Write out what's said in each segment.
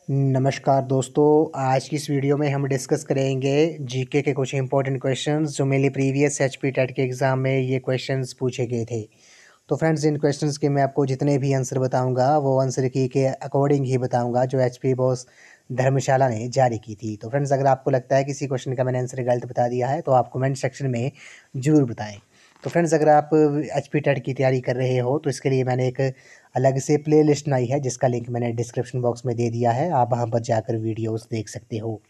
नमस्कार दोस्तों। आज की इस वीडियो में हम डिस्कस करेंगे जीके के कुछ इंपॉर्टेंट क्वेश्चंस जो मेनली प्रीवियस एचपी टेट के एग्ज़ाम में ये क्वेश्चंस पूछे गए थे। तो फ्रेंड्स, इन क्वेश्चंस के मैं आपको जितने भी आंसर बताऊंगा वो आंसर की के अकॉर्डिंग ही बताऊंगा जो एचपी बॉस धर्मशाला ने जारी की थी। तो फ्रेंड्स, अगर आपको लगता है किसी क्वेश्चन का मैंने आंसर गलत बता दिया है तो आप कमेंट सेक्शन में ज़रूर बताएं। तो फ्रेंड्स, अगर आप एचपी टेट की तैयारी कर रहे हो तो इसके लिए मैंने एक अलग से प्लेलिस्ट बनाई है जिसका लिंक मैंने डिस्क्रिप्शन बॉक्स में दे दिया है, आप वहाँ पर जाकर वीडियोस देख सकते हो।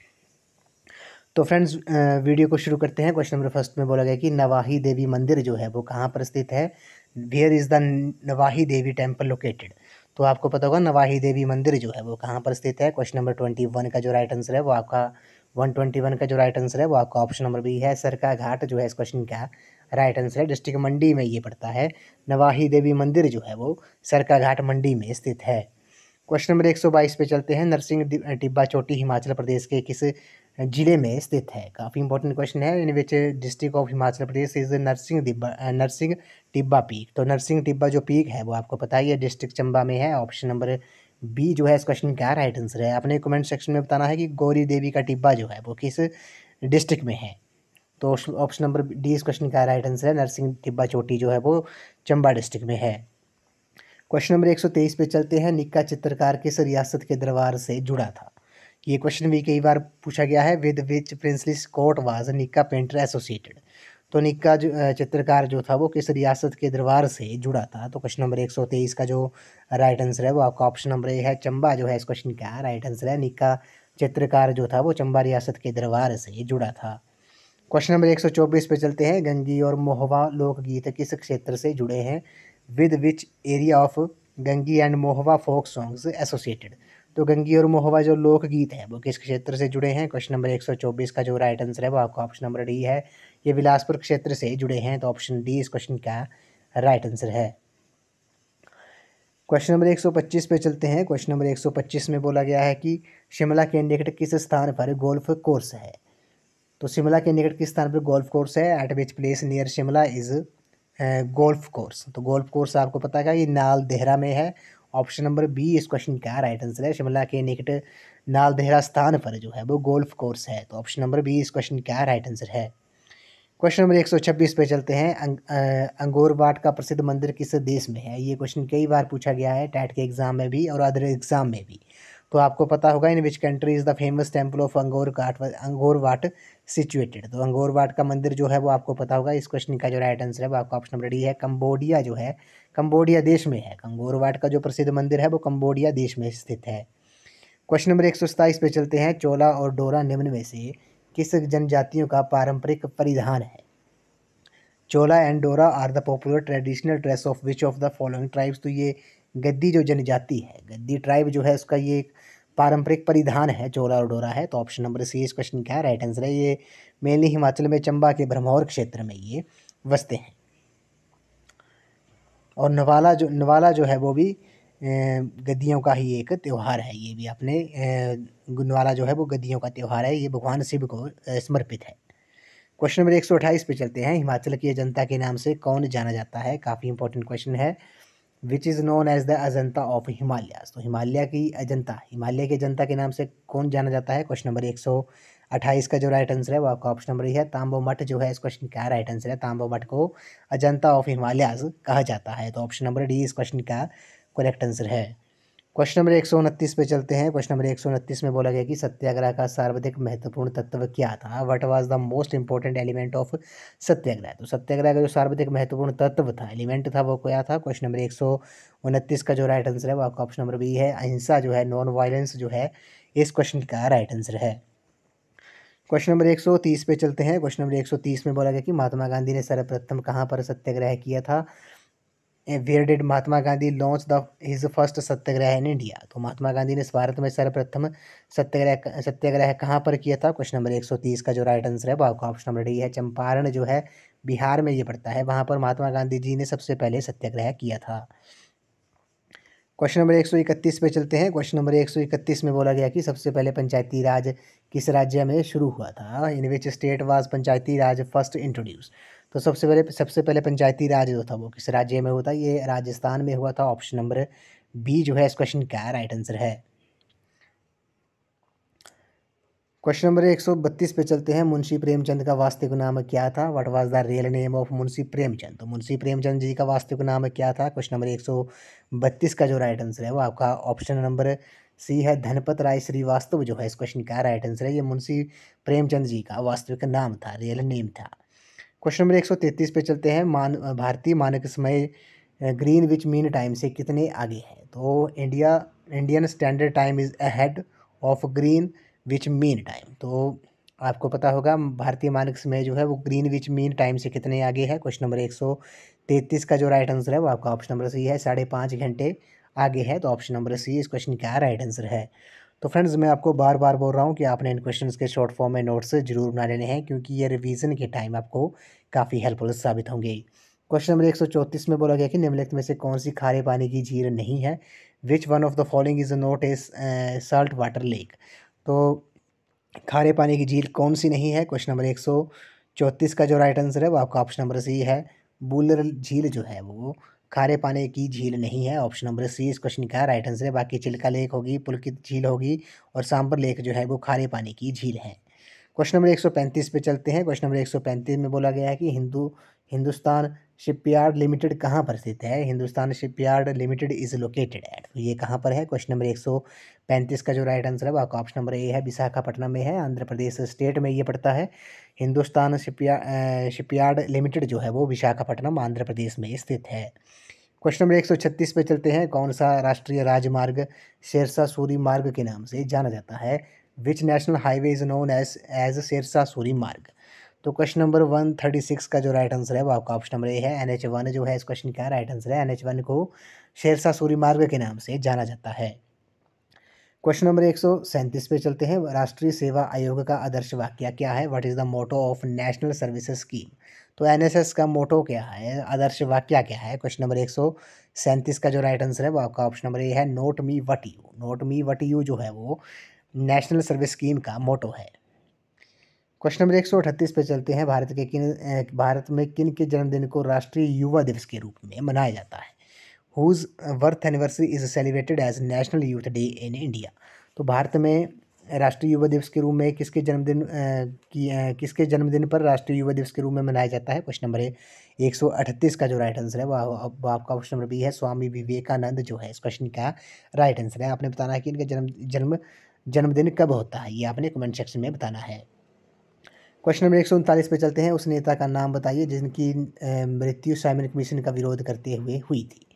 तो फ्रेंड्स, वीडियो को शुरू करते हैं। क्वेश्चन नंबर फर्स्ट में बोला गया कि नवाही देवी मंदिर जो है वो कहाँ पर स्थित है। Where is the Navahi Devi temple located. तो आपको पता होगा नवाही देवी मंदिर जो है वो कहाँ पर स्थित है। क्वेश्चन नंबर 21 का जो राइट आंसर है वो आपका 121 का जो राइट आंसर है वो आपका ऑप्शन नंबर बी है, सरका घाट जो है इस क्वेश्चन का राइट आंसर है। डिस्ट्रिक्ट मंडी में ये पड़ता है। नवाही देवी मंदिर जो है वो सरका घाट मंडी में स्थित है। क्वेश्चन नंबर 122 पे चलते हैं। नरसिंह टिब्बा चोटी हिमाचल प्रदेश के किस जिले में स्थित है। काफ़ी इंपॉर्टेंट क्वेश्चन है। In which district of Himachal Pradesh is Narsingh Tibba peak. तो नरसिंह टिब्बा जो पीक है वो आपको पता ही है डिस्ट्रिक्ट चंबा में है। ऑप्शन नंबर बी जो है इस क्वेश्चन का राइट आंसर है। आपने कमेंट सेक्शन में बताना है कि गौरी देवी का टिब्बा जो है वो किस डिस्ट्रिक्ट में है। तो ऑप्शन नंबर डी इस क्वेश्चन का राइट आंसर है। नरसिंह टिब्बा चोटी जो है वो चंबा डिस्ट्रिक्ट में है। क्वेश्चन नंबर 123 पे चलते हैं। निक्का चित्रकार किस रियासत के दरबार से जुड़ा था। ये क्वेश्चन भी कई बार पूछा गया है। With which princely court was निक्का पेंटर एसोसिएटेड। तो निक्का जो चित्रकार जो था वो किस रियासत के दरबार से जुड़ा था। तो क्वेश्चन नंबर 123 का जो राइट आंसर है वो आपका ऑप्शन नंबर ए है, चंबा जो है इस क्वेश्चन का राइट आंसर है। निक्का चित्रकार जो था वो चंबा रियासत के दरबार से जुड़ा था। क्वेश्चन नंबर 124 पे चलते हैं। गंगी और मोहवा लोकगीत किस क्षेत्र से जुड़े हैं। With which area of Gangi and Mohwa folk songs associated. तो गंगी और मोहवा जो लोकगीत है वो किस क्षेत्र से जुड़े हैं। क्वेश्चन नंबर 124 का जो राइट आंसर है वो आपका ऑप्शन नंबर डी है, ये बिलासपुर क्षेत्र से जुड़े हैं। तो ऑप्शन डी इस क्वेश्चन का राइट आंसर है। क्वेश्चन नंबर 125 पे चलते हैं। क्वेश्चन नंबर 125 में बोला गया है कि शिमला के निकट किस स्थान पर गोल्फ कोर्स है। तो शिमला के निकट किस स्थान पर गोल्फ कोर्स है। Eight which place near Shimla is golf course. तो गोल्फ कोर्स आपको पता है ये नाल देहरा में है। ऑप्शन नंबर बी इस क्वेश्चन का राइट आंसर है। शिमला के निकट नाल देहरा स्थान पर जो है वो गोल्फ कोर्स है। तो ऑप्शन नंबर बी इस क्वेश्चन का राइट आंसर है। क्वेश्चन नंबर 126 पे चलते हैं। अंगोर वाट का प्रसिद्ध मंदिर किस देश में है। ये क्वेश्चन कई बार पूछा गया है टैट के एग्जाम में भी और अदर एग्जाम में भी। तो आपको पता होगा in which country is the famous temple of Angkor Wat situated. तो अंगोर वाट का मंदिर जो है वो आपको पता होगा। इस क्वेश्चन का जो राइट आंसर है वो आपका ऑप्शन नंबर डी है, कंबोडिया जो है कंबोडिया देश में है। अंगोर वाट का जो प्रसिद्ध मंदिर है वो कंबोडिया देश में स्थित है। क्वेश्चन नंबर 127 पे चलते हैं। चोला और डोरा निम्न में से किस जनजातियों का पारंपरिक परिधान है। Chola and dora are the popular traditional dress of which of the following tribes. तो ये गद्दी जो जनजाति है, गद्दी ट्राइब जो है उसका ये एक पारंपरिक परिधान है, चोला और डोरा है। तो ऑप्शन नंबर सी इस क्वेश्चन का राइट आंसर है। ये मेनली हिमाचल में चंबा के भरमौर क्षेत्र में ये बसते हैं। और नवाला जो है वो भी गद्दियों का ही एक त्यौहार है। ये भी अपने नवाला जो है वो गद्दियों का त्यौहार है। ये भगवान शिव को समर्पित है। क्वेश्चन नंबर 128 पे चलते हैं। हिमाचल की अजंता के नाम से कौन जाना जाता है। काफ़ी इंपॉर्टेंट क्वेश्चन है। Which is known as the Ajanta of Himalayas. तो हिमालय की अजंता, हिमालय की अजंता के नाम से कौन जाना जाता है। क्वेश्चन नंबर 128 का जो राइट आंसर है वो आपका ऑप्शन नंबर है, तांबो मठ जो है इस क्वेश्चन का राइट आंसर है। तांबो मठ को अजंता ऑफ हिमालयाज कहा जाता है। तो ऑप्शन नंबर डी इस क्वेश्चन का करेक्ट आंसर है। क्वेश्चन नंबर 129 पे चलते हैं। क्वेश्चन नंबर 129 में बोला गया कि सत्याग्रह का सर्वाधिक महत्वपूर्ण तत्व क्या था। What was the most important element of Satyagraha. तो सत्याग्रह का जो सर्वाधिक महत्वपूर्ण तत्व था, एलिमेंट था, वो क्या था। क्वेश्चन नंबर 129 का जो राइट आंसर है वो आपका ऑप्शन नंबर बी है, अहिंसा जो है, नॉन वायलेंस जो है इस क्वेश्चन का राइट आंसर है। क्वेश्चन नंबर 130 पे चलते हैं। क्वेश्चन नंबर 130 में बोला गया कि महात्मा गांधी ने सर्वप्रथम कहाँ पर सत्याग्रह किया था। Where did Mahatma Gandhi launch the his first satyagraha in India. तो महात्मा गांधी ने भारत में सर्वप्रथम सत्याग्रह कहाँ पर किया था। क्वेश्चन नंबर 130 का जो राइट आंसर है वो आपका ऑप्शन नंबर डी है, चंपारण जो है बिहार में ये पड़ता है, वहाँ पर महात्मा गांधी जी ने सबसे पहले सत्याग्रह किया था। क्वेश्चन नंबर 131 पे चलते हैं। क्वेश्चन नंबर 131 में बोला गया कि सबसे पहले पंचायती राज किस राज्य में शुरू हुआ था। In which state was Panchayati Raj first introduce. तो सबसे पहले पंचायती राज जो था वो किस राज्य में होता है। ये राजस्थान में हुआ था। ऑप्शन नंबर बी जो है इस क्वेश्चन का राइट आंसर है। क्वेश्चन नंबर 132 पे चलते हैं। मुंशी प्रेमचंद का वास्तविक नाम क्या था? What was the real name of Munshi Premchand? तो मुंशी प्रेमचंद जी का वास्तविक नाम क्या था? क्वेश्चन नंबर 132 का जो राइट आंसर है वो आपका ऑप्शन नंबर सी है, धनपत राय श्रीवास्तव जो है इस क्वेश्चन का राइट आंसर है। ये मुंशी प्रेमचंद जी का वास्तविक नाम था, रियल नेम था। क्वेश्चन नंबर 133 पे चलते हैं। भारतीय मानक समय ग्रीनविच मीन टाइम से कितने आगे है? तो Indian standard time is ahead of Greenwich mean time. तो आपको पता होगा भारतीय मानक समय जो है वो ग्रीनविच मीन टाइम से कितने आगे है? क्वेश्चन नंबर 133 का जो राइट आंसर है वो आपका ऑप्शन नंबर सी है, 5.5 घंटे आगे है। तो ऑप्शन नंबर सी इस क्वेश्चन का राइट आंसर है। तो फ्रेंड्स, मैं आपको बार बार बोल रहा हूँ कि आपने इन क्वेश्चंस के शॉर्ट फॉर्म में नोट्स जरूर बना लेने हैं, क्योंकि ये रिवीजन के टाइम आपको काफ़ी हेल्पफुल साबित होंगे। क्वेश्चन नंबर 134 में बोला गया कि निम्नलिखित में से कौन सी खारे पानी की झील नहीं है? Which one of the following is not a salt water lake? तो खारे पानी की झील कौन सी नहीं है? क्वेश्चन नंबर 134 का जो राइट आंसर है वो आपका ऑप्शन नंबर सी है, बूलर झील जो है वो खारे पानी की झील नहीं है। ऑप्शन नंबर सी इस क्वेश्चन का राइट आंसर है। बाकी चिल्का लेक होगी, पुलकित झील होगी और सांबर लेक जो है वो खारे पानी की झील है। क्वेश्चन नंबर 135 पे चलते हैं। क्वेश्चन नंबर 135 में बोला गया है कि हिंदुस्तान शिपयार्ड लिमिटेड कहाँ पर स्थित है? Hindustan shipyard limited is located at, तो ये कहाँ पर है? क्वेश्चन नंबर 135 का जो राइट आंसर है वो आपका ऑप्शन नंबर ए है, विशाखापट्टनम में है, आंध्र प्रदेश स्टेट में ये पड़ता है। हिंदुस्तान शिपयार्ड लिमिटेड जो है वो विशाखापट्टनम आंध्र प्रदेश में स्थित है। क्वेश्चन नंबर 136 पे चलते हैं। कौन सा राष्ट्रीय राजमार्ग शेरशाह सूरी मार्ग के नाम से जाना जाता है? Which national highway is known as Sher Shah Suri Marg? तो क्वेश्चन नंबर 136 का जो राइट आंसर है वो आपका ऑप्शन नंबर ए है, NH1 जो है इस क्वेश्चन का राइट आंसर है। NH1 को शेरशाह सूरी मार्ग के नाम से जाना जाता है। क्वेश्चन नंबर 137 पे चलते हैं। राष्ट्रीय सेवा आयोग का आदर्श वाक्य क्या है? What is the motto of national services scheme? तो NSS का मोटो क्या है, आदर्श वाक्य क्या है? क्वेश्चन नंबर 137 का जो राइट आंसर है वो आपका ऑप्शन नंबर ए है, note me what you. Note me what you जो है वो नेशनल सर्विस स्कीम का मोटो है। क्वेश्चन नंबर 138 पे चलते हैं। भारत में किन के जन्मदिन को राष्ट्रीय युवा दिवस के रूप में मनाया जाता है? Whose birth anniversary is celebrated as national youth day in India? तो भारत में राष्ट्रीय युवा दिवस के रूप में किसके जन्मदिन पर राष्ट्रीय युवा दिवस के रूप में मनाया जाता है? क्वेश्चन नंबर 138 का जो राइट आंसर है वो आपका ऑप्शन नंबर बी है, स्वामी विवेकानंद जो है इस क्वेश्चन का राइट आंसर है। आपने बताना है कि इनका जन्मदिन कब होता है, ये आपने कमेंट सेक्शन में बताना है। क्वेश्चन नंबर 139 पे चलते हैं। उस नेता का नाम बताइए जिनकी मृत्यु साइमन कमीशन का विरोध करते हुए हुई थी।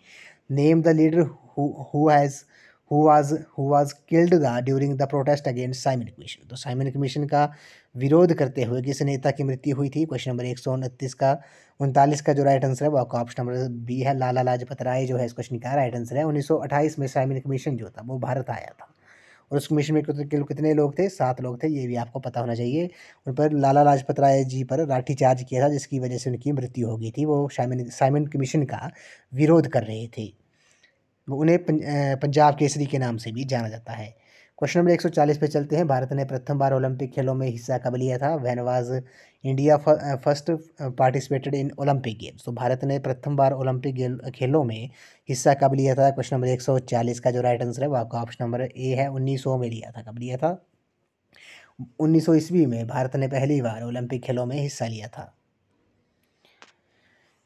Name the leader who was killed during the protest against Simon commission? तो साइमन कमीशन का विरोध करते हुए किस नेता की मृत्यु हुई थी? क्वेश्चन नंबर 139 का जो राइट आंसर है वो आपका ऑप्शन नंबर बी है, लाला लाजपत राय जो है इस क्वेश्चन का राइट आंसर है। 1928 में साइमन कमीशन जो था वो भारत आया था और उस कमीशन में कितने लोग थे? 7 लोग थे, ये भी आपको पता होना चाहिए। उन पर लाला लाजपत राय जी पर लाठीचार्ज किया था जिसकी वजह से उनकी मृत्यु हो गई थी। वो साइमन कमीशन का विरोध कर रहे थे। उन्हें पंजाब केसरी के नाम से भी जाना जाता है। क्वेश्चन नंबर 140 पे चलते हैं। भारत ने प्रथम बार ओलंपिक खेलों में हिस्सा कब लिया था? When was India first participated in Olympic games? तो भारत ने प्रथम बार ओलंपिक खेलों में हिस्सा कब लिया था? क्वेश्चन नंबर 140 का जो राइट आंसर है वो आपका ऑप्शन नंबर ए है, 1900 में लिया था। कब लिया था? 1900 ईस्वी में भारत ने पहली बार ओलंपिक खेलों में हिस्सा लिया था।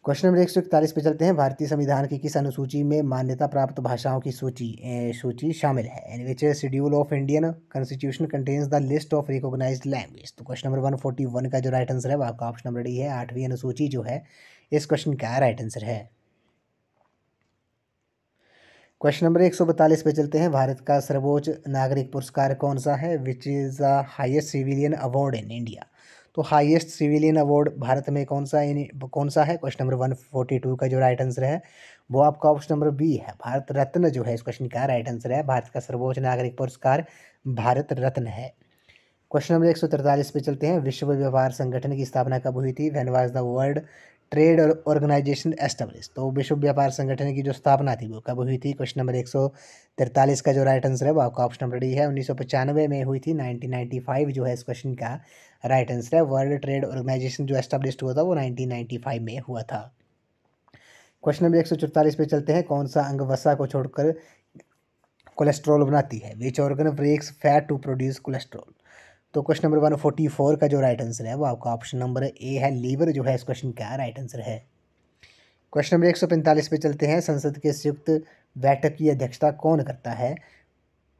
क्वेश्चन नंबर 141 पे चलते हैं। भारतीय संविधान की किस अनुसूची में मान्यता प्राप्त भाषाओं की सूची शामिल है? In which schedule of Indian constitution contains the list of recognised language? तो क्वेश्चन नंबर 141 का जो राइट आंसर है वो आपका ऑप्शन नंबर डी है, 8वीं अनुसूची जो है इस क्वेश्चन का राइट आंसर है। क्वेश्चन नंबर 142 पे चलते हैं। भारत का सर्वोच्च नागरिक पुरस्कार कौन सा है? Which is the highest civilian award in India? तो हाईएस्ट सिविलियन अवार्ड भारत में कौन सा है? क्वेश्चन नंबर 142 का जो राइट आंसर है वो आपका ऑप्शन नंबर बी है, भारत रत्न जो है इस क्वेश्चन का राइट आंसर है। भारत का सर्वोच्च नागरिक पुरस्कार भारत रत्न है। क्वेश्चन नंबर 143 पे चलते हैं। विश्व व्यापार संगठन की स्थापना कब हुई थी? When was the world trade organization establish? तो विश्व व्यापार संगठन की जो स्थापना थी वो कब हुई थी? क्वेश्चन नंबर 143 का जो राइट आंसर है वो आपका ऑप्शन नंबर डी है, 1995 में हुई थी। 1995 जो है इस क्वेश्चन का राइट आंसर है। वर्ल्ड ट्रेड ऑर्गेनाइजेशन जो एस्टेब्लिश हुआ था वो 1995 में हुआ था। क्वेश्चन नंबर 144 पे चलते हैं। कौन सा अंग वसा को छोड़कर कोलेस्ट्रॉल बनाती है? Which organ breaks fat to produce cholesterol? तो क्वेश्चन नंबर 144 का जो राइट आंसर है वो आपका ऑप्शन नंबर ए है, लीवर जो है इस क्वेश्चन का राइट आंसर है। क्वेश्चन नंबर 145 पे चलते हैं। संसद के संयुक्त बैठक की अध्यक्षता कौन करता है?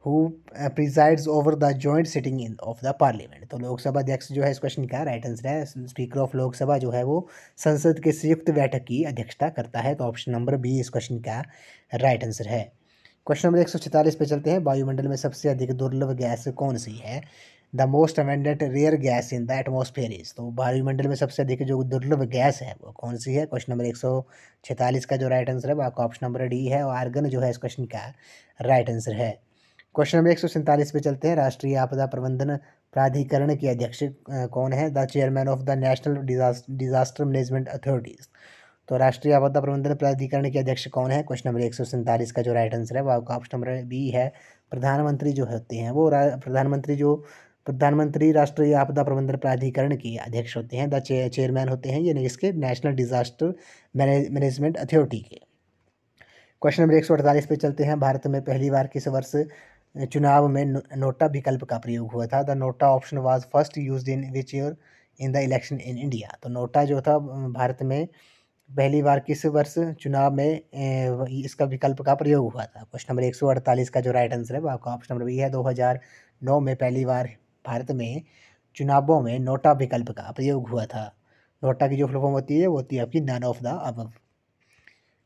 Who presides over the joint sitting in of the parliament. तो लोकसभा अध्यक्ष जो है इस क्वेश्चन का राइट आंसर है। स्पीकर ऑफ लोकसभा जो है वो संसद के संयुक्त बैठक की अध्यक्षता करता है। तो ऑप्शन नंबर बी इस क्वेश्चन का राइट आंसर है। क्वेश्चन नंबर 146 पे चलते हैं। वायुमंडल में सबसे अधिक दुर्लभ गैस कौन सी है? The most abundant rare gas in the atmosphere is. तो वायुमंडल में सबसे अधिक जो दुर्लभ गैस है वो कौन सी है? क्वेश्चन नंबर 146 का जो राइट आंसर है वो आपका ऑप्शन नंबर डी है, और आर्गन जो है इस क्वेश्चन का राइट आंसर है। क्वेश्चन नंबर 147 पे चलते हैं। राष्ट्रीय आपदा प्रबंधन प्राधिकरण के अध्यक्ष कौन है? The chairman of the national disaster management authorities. तो राष्ट्रीय आपदा प्रबंधन प्राधिकरण के अध्यक्ष कौन है? क्वेश्चन नंबर 147 का जो राइट आंसर है वो आपका ऑप्शन नंबर बी है। प्रधानमंत्री जो होते हैं वो प्रधानमंत्री राष्ट्रीय आपदा प्रबंधन प्राधिकरण के अध्यक्ष होते हैं। द चेयरमैन होते हैं ये इसके नेशनल डिजास्टर मैनेजमेंट अथॉरिटी के। क्वेश्चन नंबर 148 पे चलते हैं। भारत में पहली बार किस वर्ष चुनाव में नोटा विकल्प का प्रयोग हुआ था? The NOTA option was first used in which year in the election in India. तो नोटा जो था भारत में पहली बार किस वर्ष चुनाव में इसका विकल्प का प्रयोग हुआ था? क्वेश्चन नंबर 148 का जो राइट आंसर है वो आपका ऑप्शन नंबर बी है। 2009 में पहली बार भारत में चुनावों में नोटा विकल्प का प्रयोग हुआ था। नोटा की जो फुल फॉर्म होती है वो होती है आपकी none of the above.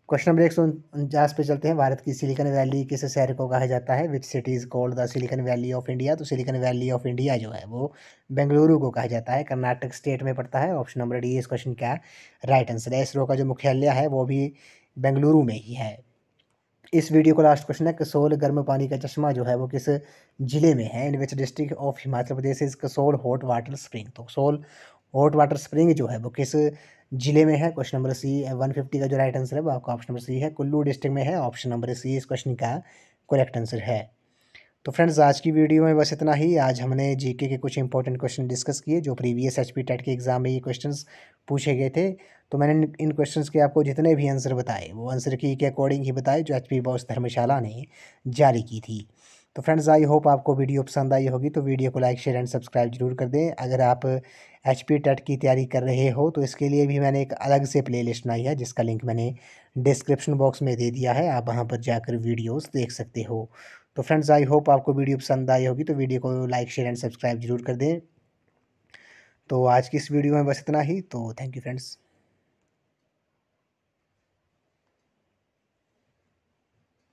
Question number 149 पे चलते हैं। भारत की सिलिकॉन वैली किस शहर को कहा जाता है? Which city is called the silicon valley of India. तो सिलिकॉन वैली ऑफ इंडिया जो है वो बेंगलुरु को कहा जाता है, कर्नाटक स्टेट में पड़ता है। ऑप्शन नंबर डी इस क्वेश्चन का राइट आंसर है। इसरो का जो मुख्यालय है वो भी बेंगलुरु में ही है। इस वीडियो को लास्ट क्वेश्चन है। कसोल गर्म पानी का चश्मा जो है वो किस जिले में है? In which district of Himachal Pradesh is Kasol hot water spring. तो कसोल हॉट वाटर स्प्रिंग जो है वो किस जिले में है? क्वेश्चन नंबर सी 150 का जो राइट आंसर है वो आपका ऑप्शन नंबर सी है, कुल्लू डिस्ट्रिक्ट में है। ऑप्शन नंबर सी इस क्वेश्चन का करेक्ट आंसर है। तो फ्रेंड्स आज की वीडियो में बस इतना ही। आज हमने जीके के कुछ इंपॉर्टेंट क्वेश्चन डिस्कस किए जो प्रीवियस एचपी टेट के एग्जाम में ये क्वेश्चंस पूछे गए थे। तो मैंने इन क्वेश्चंस के आपको जितने भी आंसर बताए वो आंसर की के अकॉर्डिंग ही बताए जो एचपी बॉस धर्मशाला ने जारी की थी। तो फ्रेंड्स आई होप आपको वीडियो पसंद आई होगी। तो वीडियो को लाइक शेयर एंड सब्सक्राइब जरूर कर दें। अगर आप एचपी टेट की तैयारी कर रहे हो तो इसके लिए भी मैंने एक अलग से प्लेलिस्ट बनाई है जिसका लिंक मैंने डिस्क्रिप्शन बॉक्स में दे दिया है, आप वहाँ पर जाकर वीडियोस देख सकते हो। तो फ्रेंड्स आई होप आपको वीडियो पसंद आई होगी। तो वीडियो को लाइक शेयर एंड सब्सक्राइब जरूर कर दें। तो आज की इस वीडियो में बस इतना ही। तो थैंक यू फ्रेंड्स।